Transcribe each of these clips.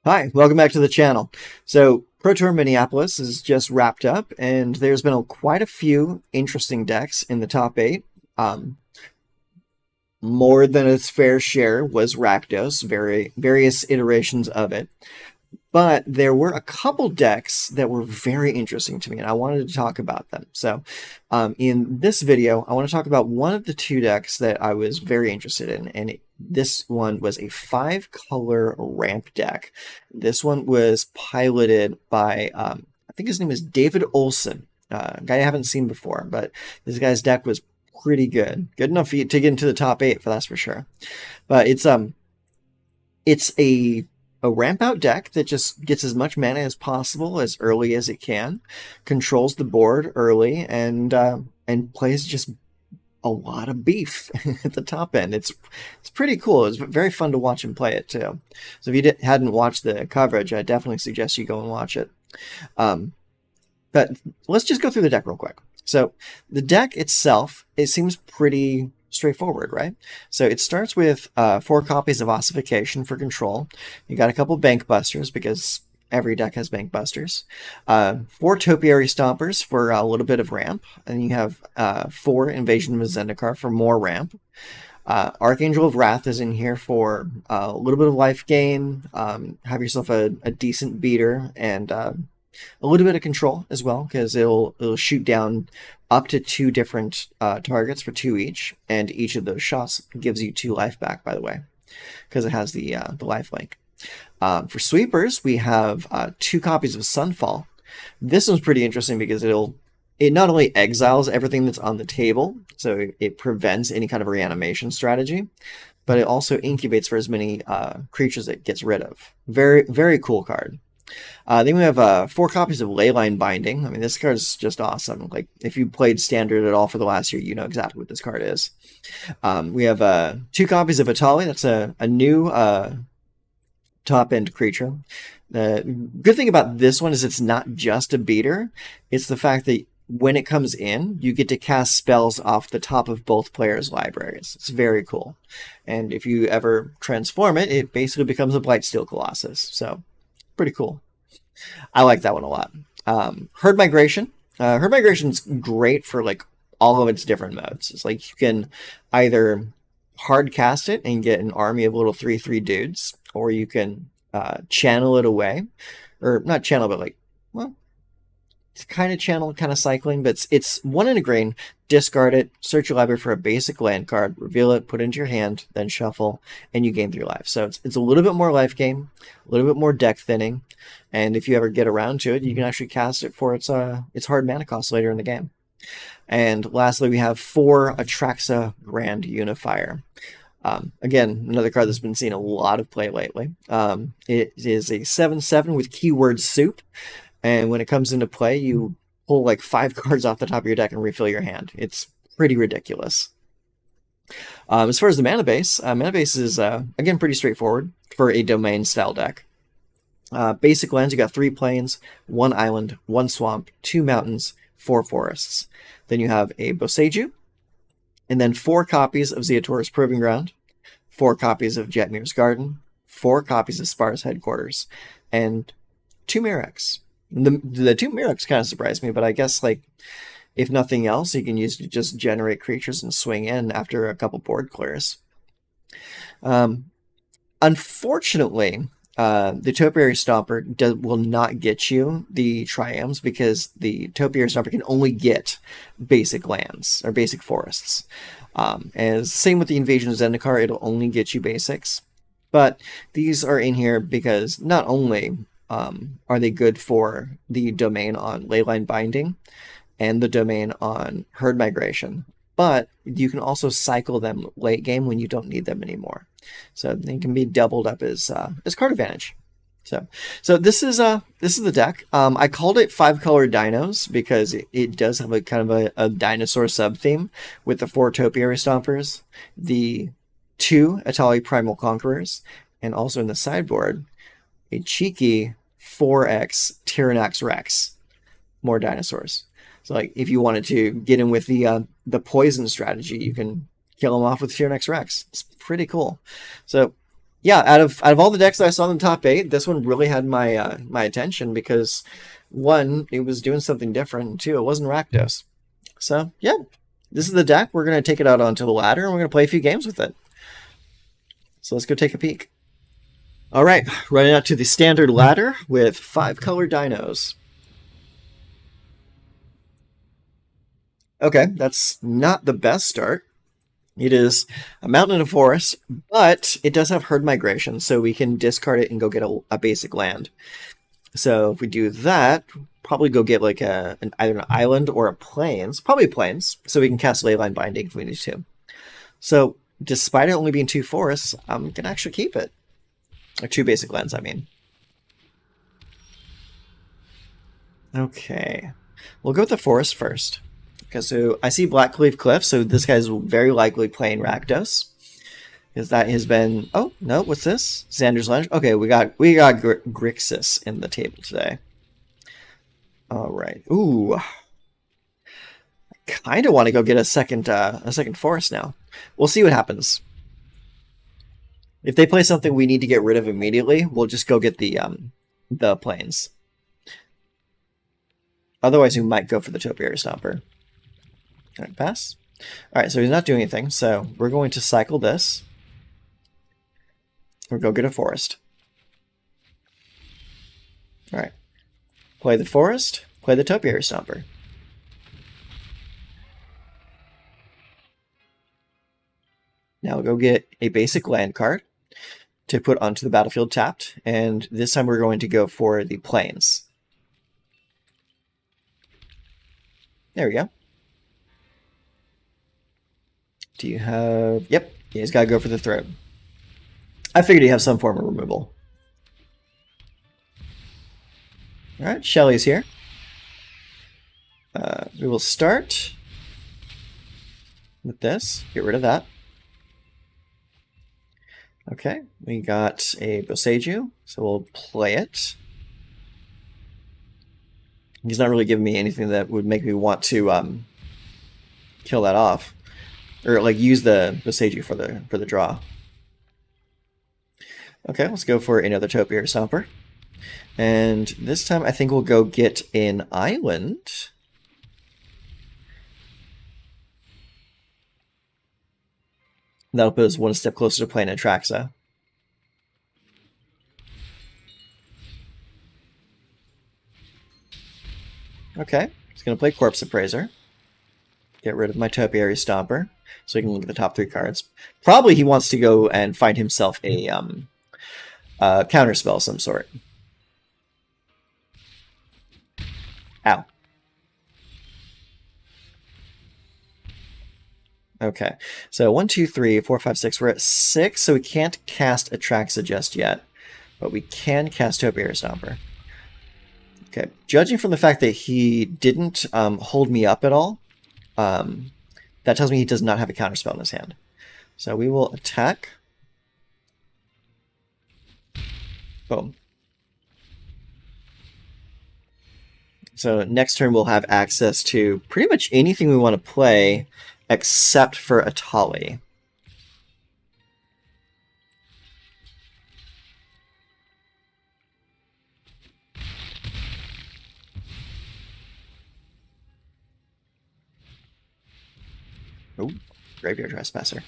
Hi, welcome back to the channel. So, Pro Tour Minneapolis is just wrapped up, and there's been quite a few interesting decks in the top 8. Um, More than its fair share was Rakdos, various iterations of it. But there were a couple decks that were very interesting to me, and I wanted to talk about them. So, in this video, I want to talk about one of the two decks that I was very interested in, and this one was a 5-color ramp deck. This one was piloted by, I think his name is David Olsen, a guy I haven't seen before, but this guy's deck was pretty good enough to get into the top 8, for that's for sure. But it's a ramp out deck that just gets as much mana as possible as early as it can, controls the board early, and plays just a lot of beef at the top end. It's pretty cool. It's very fun to watch him play it too. So if you hadn't watched the coverage, I definitely suggest you go and watch it. But let's just go through the deck real quick. So the deck itself, it seems pretty straightforward, right? So it starts with 4 copies of Ossification for control. You got a couple Bank Busters because every deck has Bank Busters. 4 Topiary Stompers for a little bit of ramp, and you have 4 Invasion of Zendikar for more ramp. Archangel of Wrath is in here for a little bit of life gain. Have yourself a decent beater and a little bit of control as well, because it'll shoot down up to 2 different targets for 2 each, and each of those shots gives you 2 life back, by the way, because it has the life link. For sweepers, we have 2 copies of Sunfall. This one's pretty interesting because it not only exiles everything that's on the table, so it prevents any kind of reanimation strategy, but it also incubates for as many creatures it gets rid of. Very, very cool card. Then we have 4 copies of Leyline Binding. I mean, this card is just awesome. Like, if you played Standard at all for the last year, you know exactly what this card is. We have 2 copies of Atali. That's a new top-end creature. The good thing about this one is it's not just a beater. It's the fact that when it comes in, you get to cast spells off the top of both players' libraries. It's very cool. And if you ever transform it, it basically becomes a Blightsteel Colossus. So, pretty cool. I like that one a lot. Herd Migration. Herd Migration's great for like all of its different modes. It's like you can either hard cast it and get an army of little 3/3 dudes, or you can channel it away, or not channel, but like, well, it's kind of channel, kind of cycling, but it's 1 in a green. Discard it, search your library for a basic land card, reveal it, put it into your hand, then shuffle, and you gain 3 life. So it's a little bit more life gain, a little bit more deck thinning, and if you ever get around to it, you can actually cast it for its hard mana cost later in the game. And lastly, we have 4 Atraxa Grand Unifier. Again, another card that's been seeing a lot of play lately. It is a 7/7 with keyword soup. And when it comes into play, you pull like 5 cards off the top of your deck and refill your hand. It's pretty ridiculous. As far as the mana base is, again, pretty straightforward for a domain style deck. Basic lands, you got 3 plains, 1 island, 1 swamp, 2 mountains, 4 forests. Then you have a Boseiju, and then 4 copies of Zeotor's Proving Ground, 4 copies of Jetmir's Garden, 4 copies of Spar's Headquarters, and 2 Mirrex. The 2 Mirrex kind of surprised me, but I guess, like, if nothing else, you can use to just generate creatures and swing in after a couple board clears. Unfortunately, the Topiary Stomper will not get you the Triams, because the Topiary Stomper can only get basic lands, or basic forests. As same with the Invasion of Zendikar, it'll only get you basics. But these are in here because not only are they good for the domain on Leyline Binding and the domain on Herd Migration, but you can also cycle them late game when you don't need them anymore. So they can be doubled up as card advantage. So this is the deck. I called it 5-color dinos because it does have a kind of a dinosaur sub theme with the 4 Topiary Stompers, the 2 Atali Primal Conquerors, and also in the sideboard, a cheeky 4x Tyrannox Rex. More dinosaurs. So, like, if you wanted to get in with the poison strategy, you can kill them off with Tyrannox Rex. It's pretty cool. So, yeah, out of all the decks that I saw in the top eight, this one really had my my attention because one, it was doing something different, and two, it wasn't Rakdos. So yeah, this is the deck. We're gonna take it out onto the ladder, and we're gonna play a few games with it. So let's go take a peek. All right, running out to the standard ladder with 5-color dinos. Okay, that's not the best start. It is a mountain and a forest, but it does have herd migration, so we can discard it and go get a basic land. So if we do that, probably go get like either an island or a plains, probably plains, so we can cast Leyline Binding if we need to. So despite it only being 2 forests, I'm gonna actually keep it. Or 2 basic lands, I mean. Okay, we'll go with the forest first. Okay, so I see Blackleaf Cliff, so this guy's very likely playing Rakdos. Because that has been... Oh, no, what's this? Xander's Lunge? Okay, we got Grixis in the table today. Alright. Ooh. I kind of want to go get a second forest now. We'll see what happens. If they play something we need to get rid of immediately, we'll just go get the plains. Otherwise, we might go for the Topiary Stomper. Alright, pass. Alright, so he's not doing anything, so we're going to cycle this. Or go get a forest. Alright. Play the forest, play the Topiary Stomper. Now we'll go get a basic land card to put onto the battlefield tapped, and this time we're going to go for the plains. There we go. Do you have... Yep, he's got to go for the throat. I figured he'd have some form of removal. Alright, Shelly's here. We will start with this. Get rid of that. Okay, we got a Boseiju, so we'll play it. He's not really giving me anything that would make me want to kill that off. Or like use the Boseiju for the draw. Okay, let's go for another Topiary Stomper. And this time I think we'll go get an island. That'll put us one step closer to playing Atraxa. Okay, he's going to play Corpse Appraiser. Get rid of my Topiary Stomper, so he can look at the top 3 cards. Probably he wants to go and find himself a counterspell of some sort. Ow. Okay, so 1, 2, 3, 4, 5, 6. We're at 6, so we can't cast Atraxa just yet, but we can cast Topiary Stomper. Okay, judging from the fact that he didn't hold me up at all, that tells me he does not have a counterspell in his hand. So we will attack. Boom. So next turn we'll have access to pretty much anything we want to play except for Atali. Oh, Graveyard Trespasser.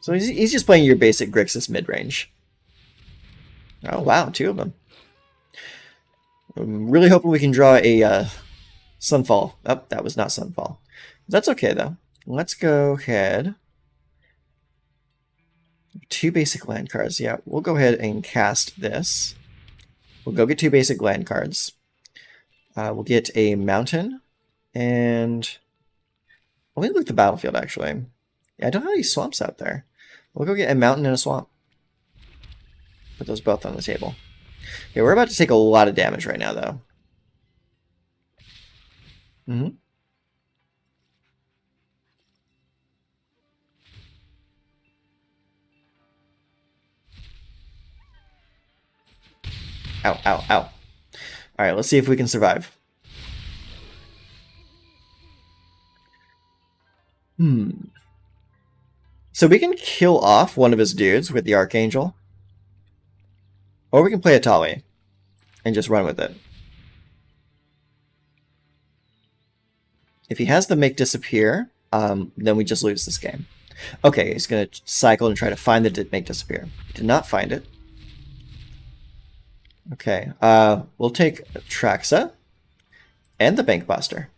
So he's just playing your basic Grixis mid-range. Oh, wow, 2 of them. I'm really hoping we can draw a Sunfall. Oh, that was not Sunfall. That's okay, though. Let's go ahead. 2 basic land cards. Yeah, we'll go ahead and cast this. We'll go get 2 basic land cards. We'll get a mountain, and... Let me look at the battlefield, actually. Yeah, I don't have any swamps out there. We'll go get a mountain and a swamp. Put those both on the table. Okay, we're about to take a lot of damage right now, though. Mm-hmm. Ow, ow, ow. Alright, let's see if we can survive. So we can kill off one of his dudes with the Archangel. Or we can play Atali and just run with it. If he has the make disappear, then we just lose this game. Okay, he's going to cycle and try to find the make disappear. Did not find it. Okay, we'll take Traxa and the Bank Buster.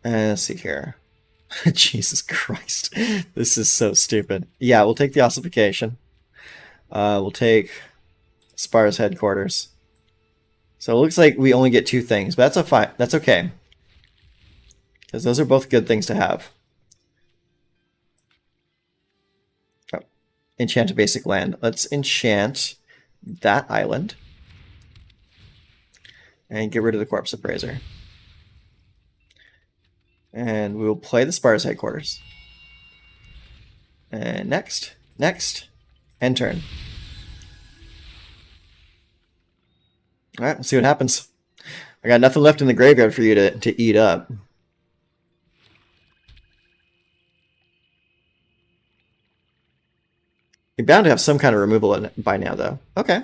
Let's see here. Jesus Christ. This is so stupid. Yeah, we'll take the ossification. We'll take Spar's headquarters. So it looks like we only get 2 things, but that's okay. Because those are both good things to have. Oh, enchant a basic land. Let's enchant that island. And get rid of the Corpse Appraiser. And we will play the Spar's headquarters. And next, end turn. Alright, let's see what happens. I got nothing left in the graveyard for you to eat up. You're bound to have some kind of removal in it by now, though. Okay.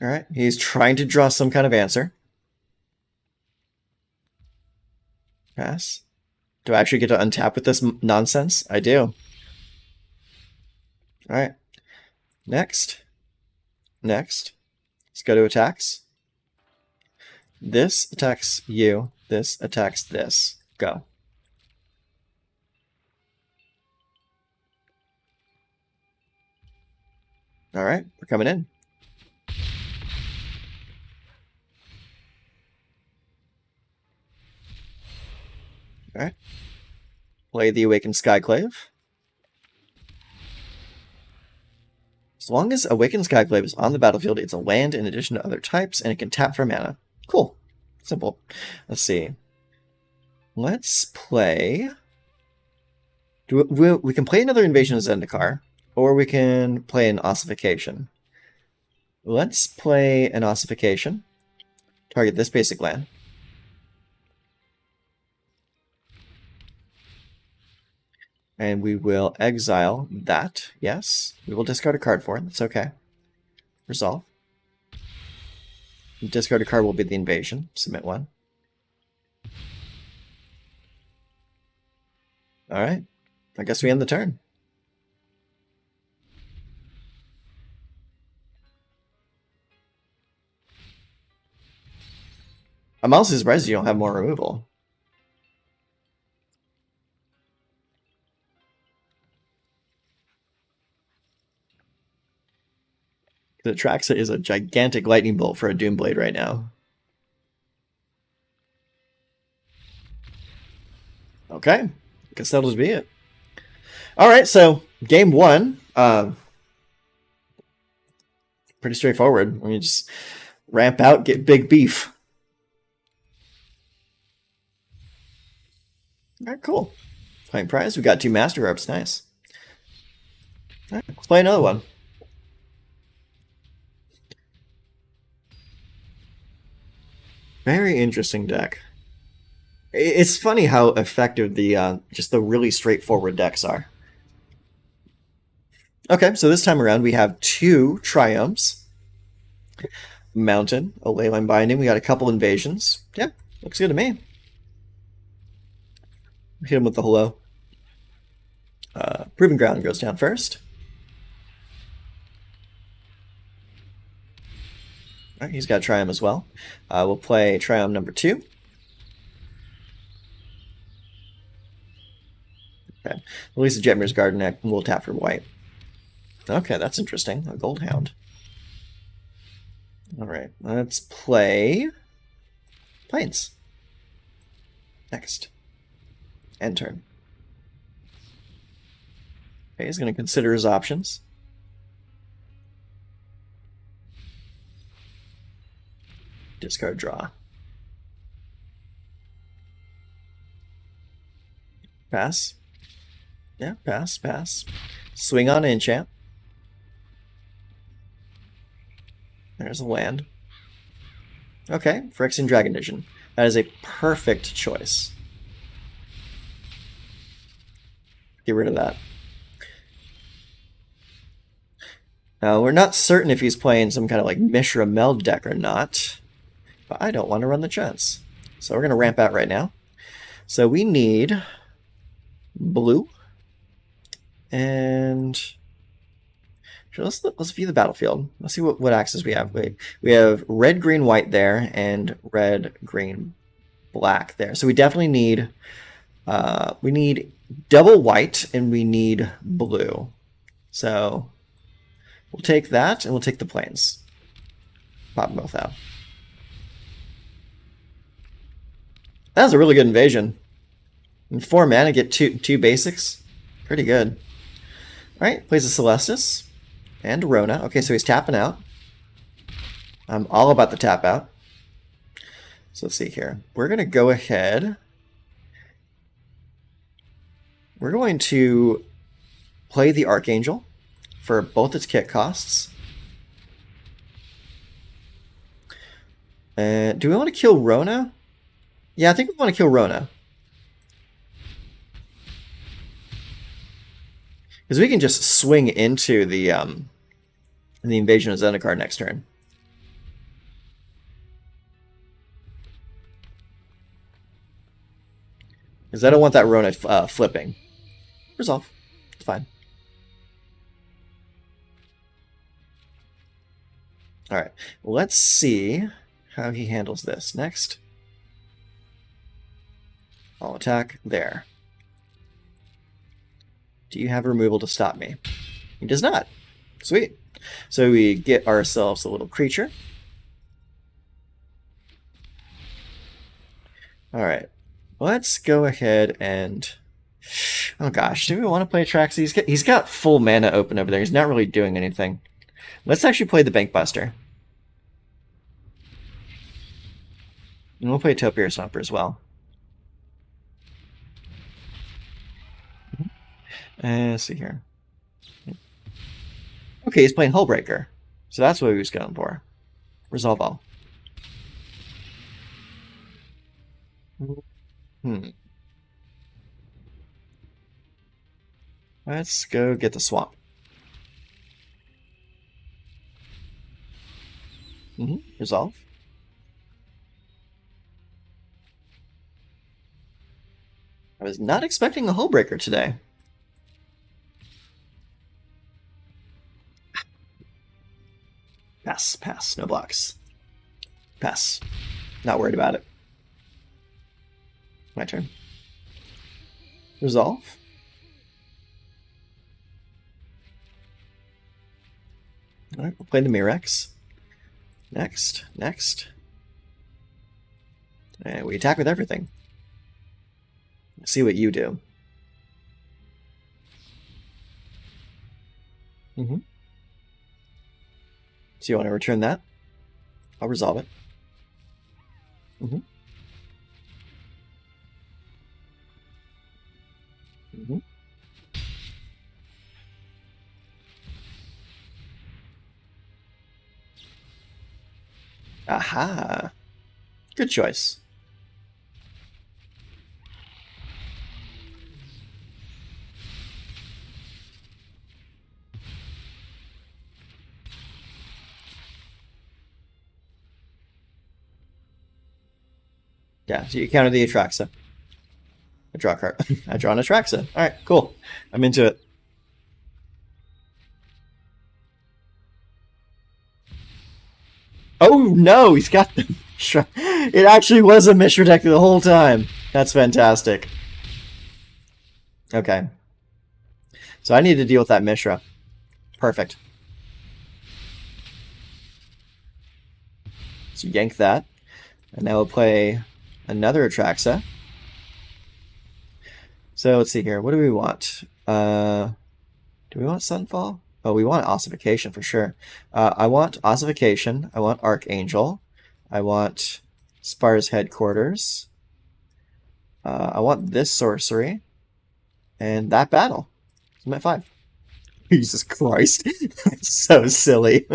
Alright, he's trying to draw some kind of answer. Pass. Do I actually get to untap with this nonsense? I do. Alright. Next. Let's go to attacks. This attacks you. This attacks this. Go. Alright, we're coming in. Alright. Play the Awakened Skyclave. As long as Awakened Skyclave is on the battlefield, it's a land in addition to other types, and it can tap for mana. Cool. Simple. Let's see. Let's play... we can play another Invasion of Zendikar, or we can play an Ossification. Let's play an Ossification. Target this basic land. And we will exile that. Yes. We will discard a card for it. That's okay. Resolve. Discard a card will be the invasion. Submit 1. Alright. I guess we end the turn. I'm also surprised you don't have more removal. The Traxa is a gigantic lightning bolt for a Doomblade right now. Okay. Guess that'll just be it. Alright, so game 1. Pretty straightforward. Let me just ramp out, get big beef. Alright, cool. Playing prize. We got 2 Master Ropes. Nice. Alright, let's play another one. Very interesting deck. It's funny how effective the just the really straightforward decks are. Okay, so this time around we have 2 Triomes. Mountain, a Leyline Binding. We got a couple Invasions. Yeah, looks good to me. Hit him with the hello. Proving Ground goes down first. Alright, he's got Triumph as well. We'll play Triumph number 2. Okay. Release the Jetmir's Garden and we'll tap for white. Okay, that's interesting. A Gold Hound. Alright, let's play Plains. Next. End turn. Okay, he's going to consider his options. Discard draw. Pass. Yeah, pass. Swing on enchant. There's a land. Okay, Phyrexian Dragon Vision. That is a perfect choice. Get rid of that. Now, we're not certain if he's playing some kind of like Mishra Meld deck or not, but I don't want to run the chance. So we're going to ramp out right now. So we need blue, and sure, let's view the battlefield. Let's see what axes we have. We have red, green, white there, and red, green, black there. So we definitely need double white, and we need blue. So we'll take that, and we'll take the plains. Pop them both out. That was a really good invasion. In 4 mana, get two basics. Pretty good. Alright, plays a Celestis. And Rona. Okay, so he's tapping out. I'm all about the tap out. So let's see here. We're going to go ahead. We're going to play the Archangel for both its kit costs. Do we want to kill Rona? Yeah, I think we want to kill Rona. Because we can just swing into the Invasion of Zendikar next turn. Because I don't want that Rona flipping. Resolve. It's fine. Alright, let's see how he handles this. Next. I'll attack there. Do you have removal to stop me? He does not. Sweet. So we get ourselves a little creature. Alright. Let's go ahead and... Oh gosh, do we want to play Atraxa? He's got full mana open over there. He's not really doing anything. Let's actually play the Bankbuster. And we'll play Topiary Stomper as well. Let's see here. Okay, he's playing Hullbreaker. So that's what he was going for. Resolve all. Let's go get the swamp. Resolve. I was not expecting a Hullbreaker today. Pass, pass, no blocks. Pass. Not worried about it. My turn. Resolve. Alright, we'll play the Mirex. Next, next. And we attack with everything. Let's see what you do. So you want to return that? I'll resolve it. Aha! Good choice. Yeah, so you counter the Atraxa. I draw a card. I draw an Atraxa. Alright, cool. I'm into it. Oh no, he's got the Mishra. It actually was a Mishra deck the whole time. That's fantastic. Okay. So I need to deal with that Mishra. Perfect. So yank that. And now we'll play another Atraxa. So let's see here. What do we want? Do we want Sunfall? Oh, we want Ossification for sure. I want Ossification. I want Archangel. I want Spar's Headquarters. I want this sorcery. And that battle. I'm at 5. Jesus Christ. That's so silly.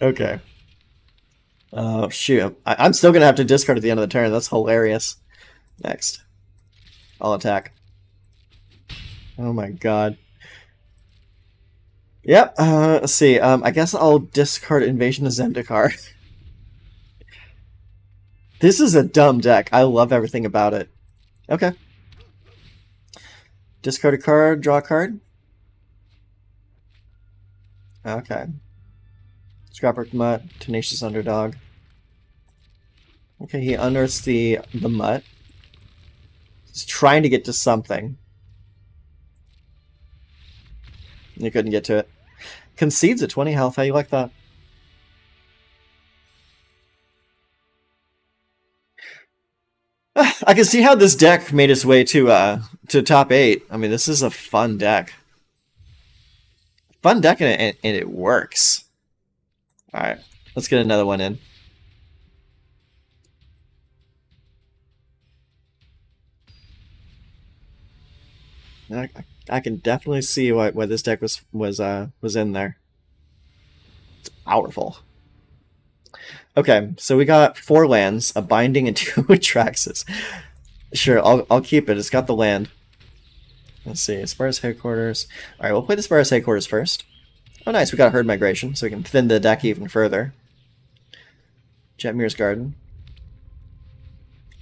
Okay. Oh, shoot. I'm still going to have to discard at the end of the turn. That's hilarious. Next. I'll attack. Oh my god. Yep, let's see. I guess I'll discard Invasion of Zendikar. This is a dumb deck. I love everything about it. Okay. Discard a card, draw a card. Okay. Scrapper Mutt, Tenacious Underdog. Okay, he unearths the Mutt. He's trying to get to something. He couldn't get to it. Concedes at 20 health. How you like that? I can see how this deck made its way to top 8. I mean, this is a fun deck. Fun deck, and it works. All right, let's get another one in. I can definitely see why this deck was in there. It's powerful. Okay, so we got 4 lands, a binding, and 2 Atraxas. Sure, I'll keep it. It's got the land. Let's see, Sparse Headquarters. All right, we'll play the Sparse Headquarters first. Oh, nice, we got Herd Migration, so we can thin the deck even further. Jetmir's Garden.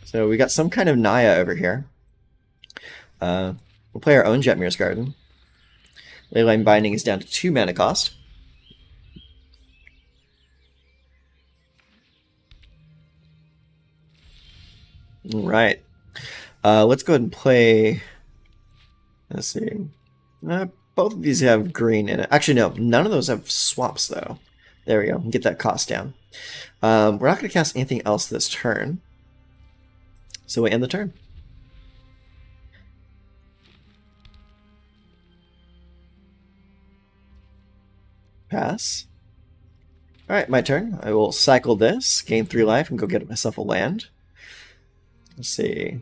So we got some kind of Naya over here. We'll play our own Jetmir's Garden. Leyline Binding is down to 2 mana cost. All right. Let's go ahead and play. Let's see. Both of these have green in it. Actually, no. None of those have swaps, though. There we go. Get that cost down. We're not going to cast anything else this turn. So we end the turn. Pass. Alright, my turn. I will cycle this, gain 3 life, and go get myself a land. Let's see.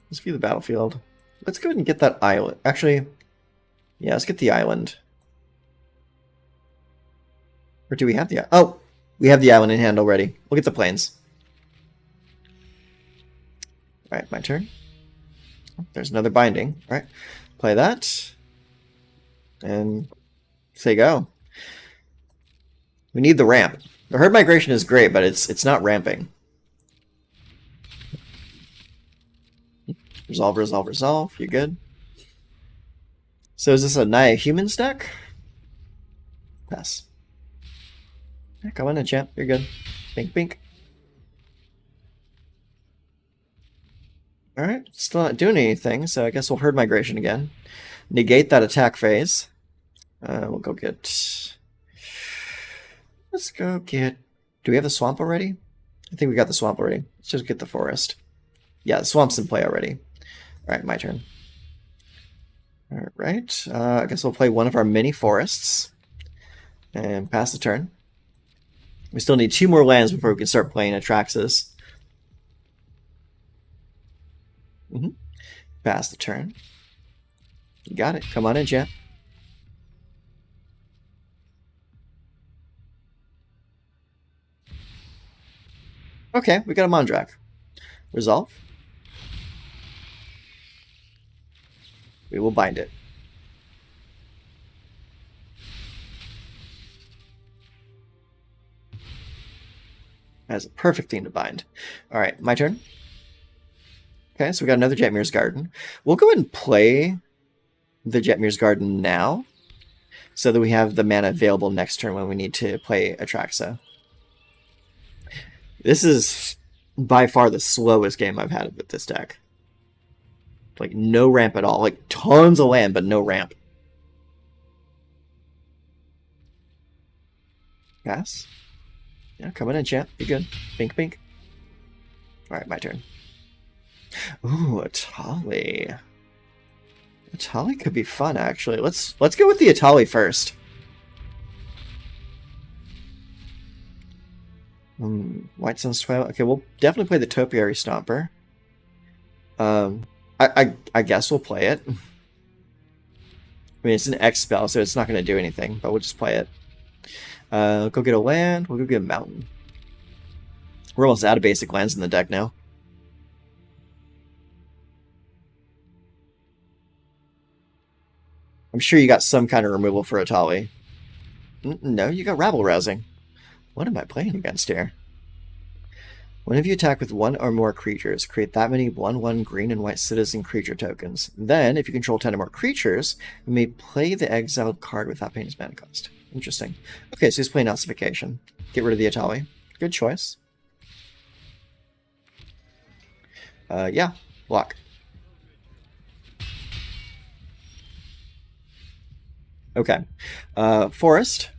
Let's view the battlefield. Let's go ahead and get that island. Actually, yeah, let's get the island. Or do we have the... Oh! We have the island in hand already. We'll get the plains. Alright, my turn. There's another binding. Alright, play that. And say go. We need the ramp. The Herd Migration is great, but it's not ramping. Resolve, resolve, resolve. You good? So is this a Naya Humans deck? Pass. Yeah, come on in, champ. You're good. Bink, bink. Alright, still not doing anything, so I guess we'll Herd Migration again. Negate that attack phase. We'll go get... Let's go get... Do we have the swamp already? I think we got the swamp already. Let's just get the forest. Yeah, the swamp's in play already. Alright, my turn. Alright, I guess we'll play one of our mini forests. And pass the turn. We still need 2 more lands before we can start playing Atraxas. Pass the turn. You got it. Come on in, chat. Okay, we got a Mondrak. Resolve. We will bind it. That's a perfect thing to bind. Alright, my turn. Okay, so we got another Jetmir's Garden. We'll go ahead and play the Jetmir's Garden now, so that we have the mana available next turn when we need to play Atraxa. This is by far the slowest game I've had with this deck. Like, no ramp at all. Like, tons of land, but no ramp. Pass. Yeah, coming in, champ. Be good. Pink, pink. Alright, my turn. Ooh, Atali. Atali could be fun, actually. Let's go with the Atali first. White Sun's Twilight. Okay, we'll definitely play the Topiary Stomper. I guess we'll play it. I mean, it's an X spell, so it's not going to do anything, but we'll just play it. Go get a land. We'll go get a mountain. We're almost out of basic lands in the deck now. I'm sure you got some kind of removal for Atali. No, you got Rabble Rousing. What am I playing against here? Whenever you attack with one or more creatures, create that many 1/1 green and white citizen creature tokens. Then, if you control 10 or more creatures, you may play the exiled card without paying its mana cost. Interesting. Okay, so he's playing Ossification. Get rid of the Atali. Good choice. Yeah, block. Okay. Forest.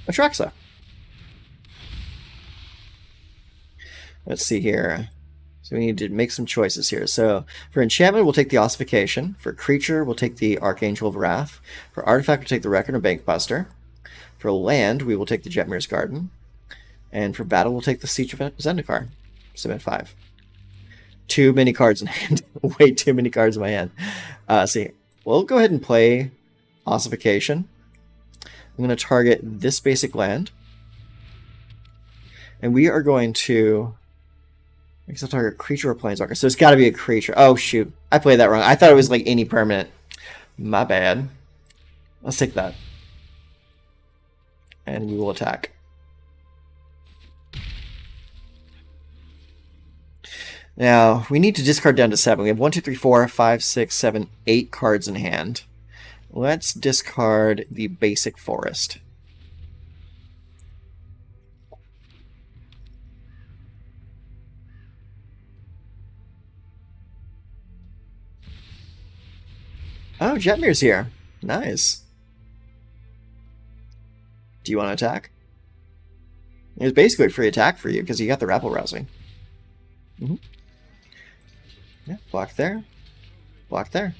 Atraxa. Let's see here. So we need to make some choices here. So for enchantment, we'll take the Ossification. For creature, we'll take the Archangel of Wrath. For artifact, we'll take the Reckon or Bankbuster. For land, we will take the Jetmir's Garden. And for battle, we'll take the Siege of Zendikar. Submit 5. Too many cards in hand. Way too many cards in my hand. See, we'll go ahead and play Ossification. I'm going to target this basic land. And we are going to... I guess I'll target creature or planeswalker. So it's got to be a creature. Oh, shoot. I played that wrong. I thought it was like any permanent. My bad. Let's take that. And we will attack. Now, we need to discard down to 7. We have 1, 2, 3, 4, 5, 6, 7, 8 cards in hand. Let's discard the basic forest. Oh, Jetmir's here. Nice. Do you want to attack? It was basically a free attack for you because you got the Rabble Rousing. Yeah, block there. Block there.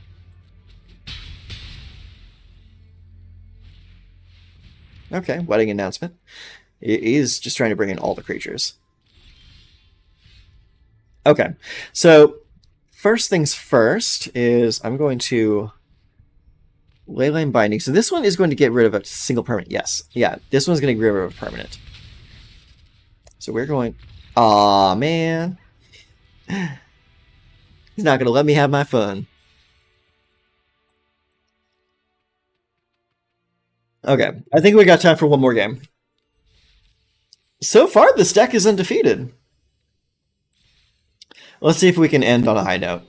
Okay, wedding announcement. It is just trying to bring in all the creatures. Okay, so first things first is I'm going to Leyline Binding. So this one is going to get rid of a single permanent. Yes. Yeah, this one's going to get rid of a permanent. So we're going... Aw, man. He's not going to let me have my fun. Okay, I think we got time for one more game. So far, this deck is undefeated. Let's see if we can end on a high note.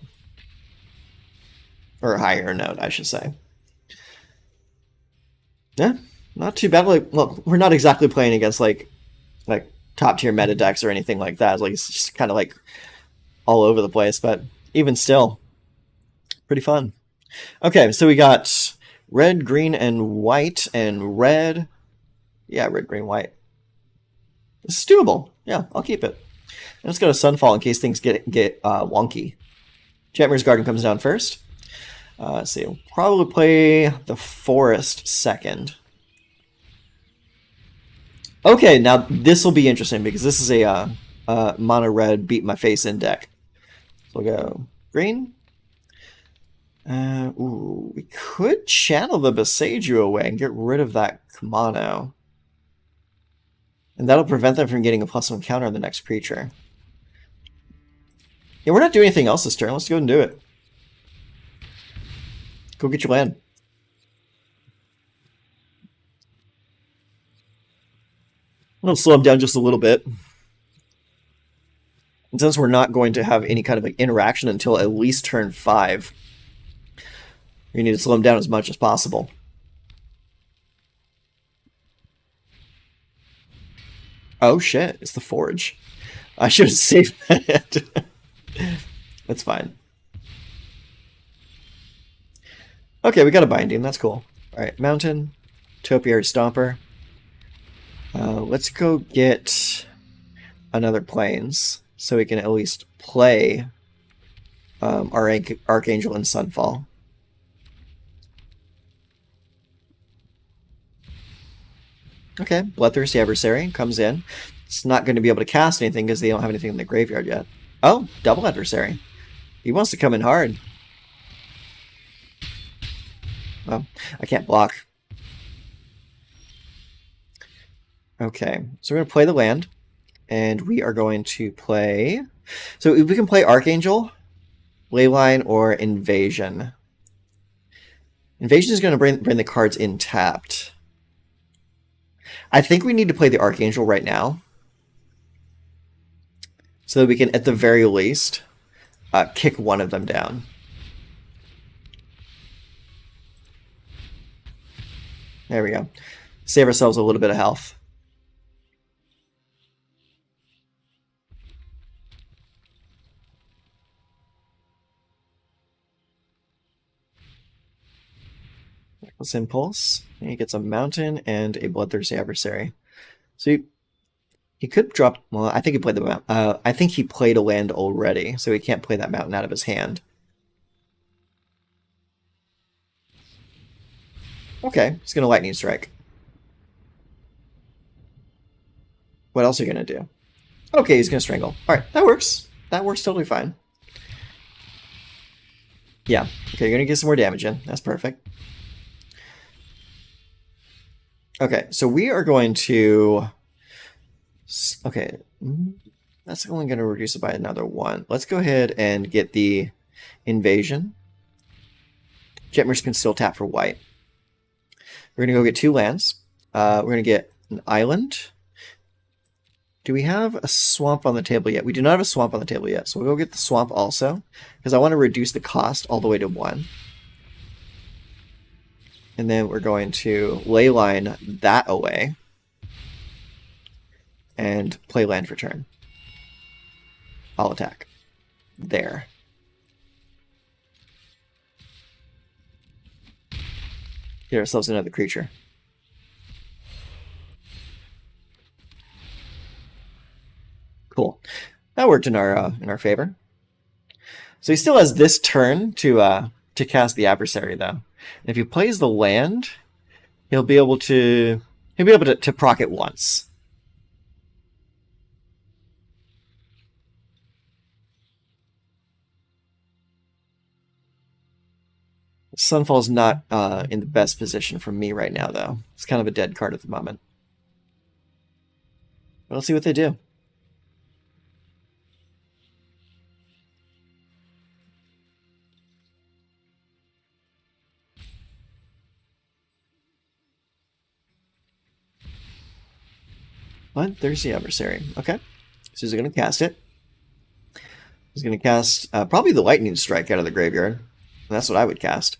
Or a higher note, I should say. Yeah, not too bad. Like, well, we're not exactly playing against like top tier meta decks or anything like that. Like, it's just kind of like all over the place, but even still, pretty fun. Okay, so we got red, green, and white, and red. Yeah, red, green, white. It's doable. Yeah, I'll keep it. And let's go to Sunfall in case things get wonky. Jetmir's Garden comes down first. Let's see, we'll probably play the Forest second. Okay, now this will be interesting because this is a mono red beat my face in deck. So we'll go green. Ooh, we could channel the Boseiju away and get rid of that mono. And that'll prevent them from getting a +1 counter on the next creature. Yeah, we're not doing anything else this turn. Let's go and do it. Go get your land. I'm going to slow him down just a little bit. And since we're not going to have any kind of like interaction until at least turn 5, you need to slow him down as much as possible. Oh shit, it's the Forge. I should have saved that. That's fine. Okay, we got a Binding. That's cool. Alright, Mountain, Topiary Stomper. Let's go get another Plains so we can at least play our Archangel and Sunfall. Okay, Bloodthirsty Adversary comes in. It's not going to be able to cast anything because they don't have anything in the graveyard yet. Oh, double Adversary. He wants to come in hard. Well, I can't block. Okay, so we're going to play the land, and we are going to play... So we can play Archangel, Leyline, or Invasion. Invasion is going to bring the cards in tapped. I think we need to play the Archangel right now, so that we can, at the very least, kick one of them down. There we go. Save ourselves a little bit of health. Reckless Impulse. And he gets a Mountain and a Bloodthirsty Adversary. So he could drop... Well, I think he played the mountain. I think he played a land already, so he can't play that mountain out of his hand. Okay, he's going to Lightning Strike. What else are you going to do? Okay, he's going to Strangle. Alright, that works. That works totally fine. Yeah, okay, you're going to get some more damage in. That's perfect. Okay, so we are going to... Okay, that's only going to reduce it by another 1. Let's go ahead and get the Invasion. Jetmirrors can still tap for white. We're going to go get 2 lands. We're going to get an island. Do we have a swamp on the table yet? We do not have a swamp on the table yet, so we'll go get the swamp also, because I want to reduce the cost all the way to 1. And then we're going to Leyline that away and play land for turn. I'll attack. There. Get ourselves another creature. Cool. That worked in our favor. So he still has this turn to cast the adversary, though. And if he plays the land, he'll be able to proc it once. Sunfall's not in the best position for me right now, though. It's kind of a dead card at the moment. But let's see what they do. Bloodthirsty Adversary. Okay. So he's going to cast it. He's going to cast probably the Lightning Strike out of the graveyard. And that's what I would cast.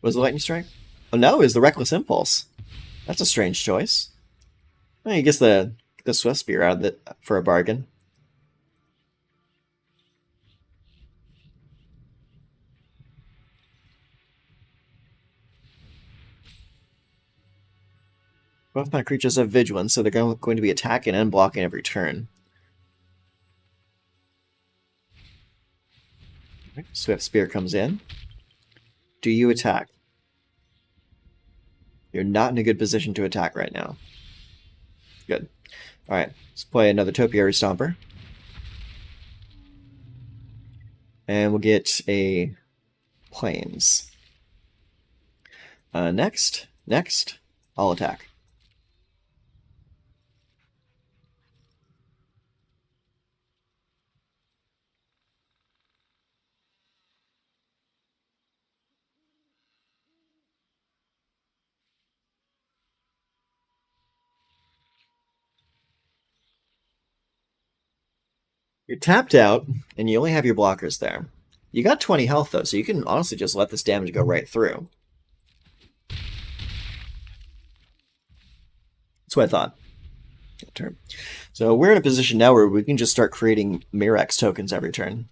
Was the Lightning Strike? Oh no, it was the Reckless Impulse. That's a strange choice. Well, he gets the Swift Spear out of it for a bargain. Both my creatures have Vigilance, so they're going to be attacking and blocking every turn. Swift Spear comes in. Do you attack? You're not in a good position to attack right now. Good. Alright, let's play another Topiary Stomper. And we'll get a Plains. Next, I'll attack. You're tapped out, and you only have your blockers there. You got 20 health, though, so you can honestly just let this damage go right through. That's what I thought. Turn. So we're in a position now where we can just start creating Mirrex tokens every turn.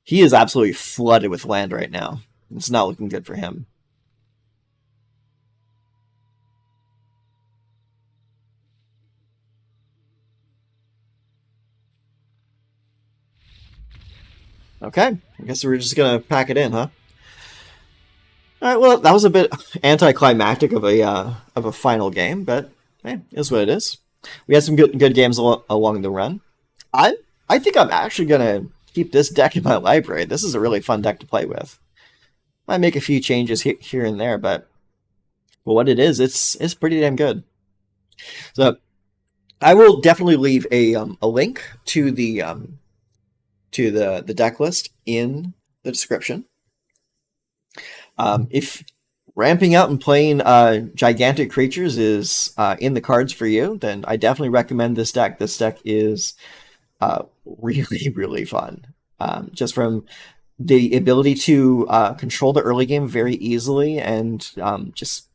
He is absolutely flooded with land right now. It's not looking good for him. Okay, I guess we're just gonna pack it in, huh? All right, well, that was a bit anticlimactic of a final game, but hey, is what it is. We had some good games along the run. I think I'm actually gonna keep this deck in my library. This is a really fun deck to play with. Might make a few changes here and there, but for what it is, it's pretty damn good. So I will definitely leave a link to the deck list in the description. If ramping out and playing gigantic creatures is in the cards for you, then I definitely recommend this deck. This deck is really, really fun. Just from the ability to control the early game very easily and just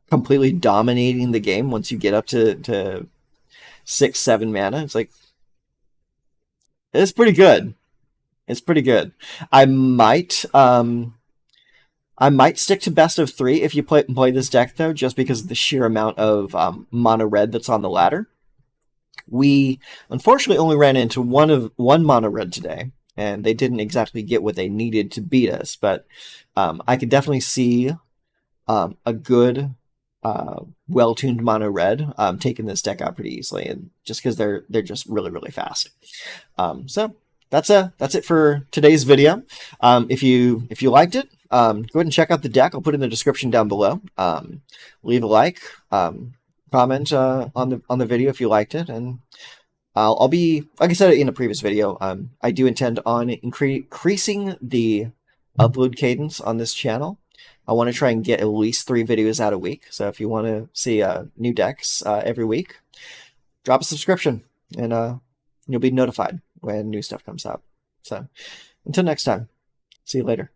completely dominating the game once you get up to 6, 7 mana. It's like, it's pretty good. It's pretty good. I might I might stick to best of three if you play this deck though, just because of the sheer amount of mono red that's on the ladder. We unfortunately only ran into one mono red today, and they didn't exactly get what they needed to beat us. But I could definitely see a good, well-tuned mono red taking this deck out pretty easily, and just because they're just really really fast. So that's it for today's video. If you liked it, go ahead and check out the deck. I'll put it in the description down below. Leave a like, comment on the video if you liked it, and I'll be, like I said in a previous video, I do intend on increasing the upload cadence on this channel. I want to try and get at least 3 videos out a week. So if you want to see new decks every week, drop a subscription, and you'll be notified when new stuff comes out. So until next time, see you later.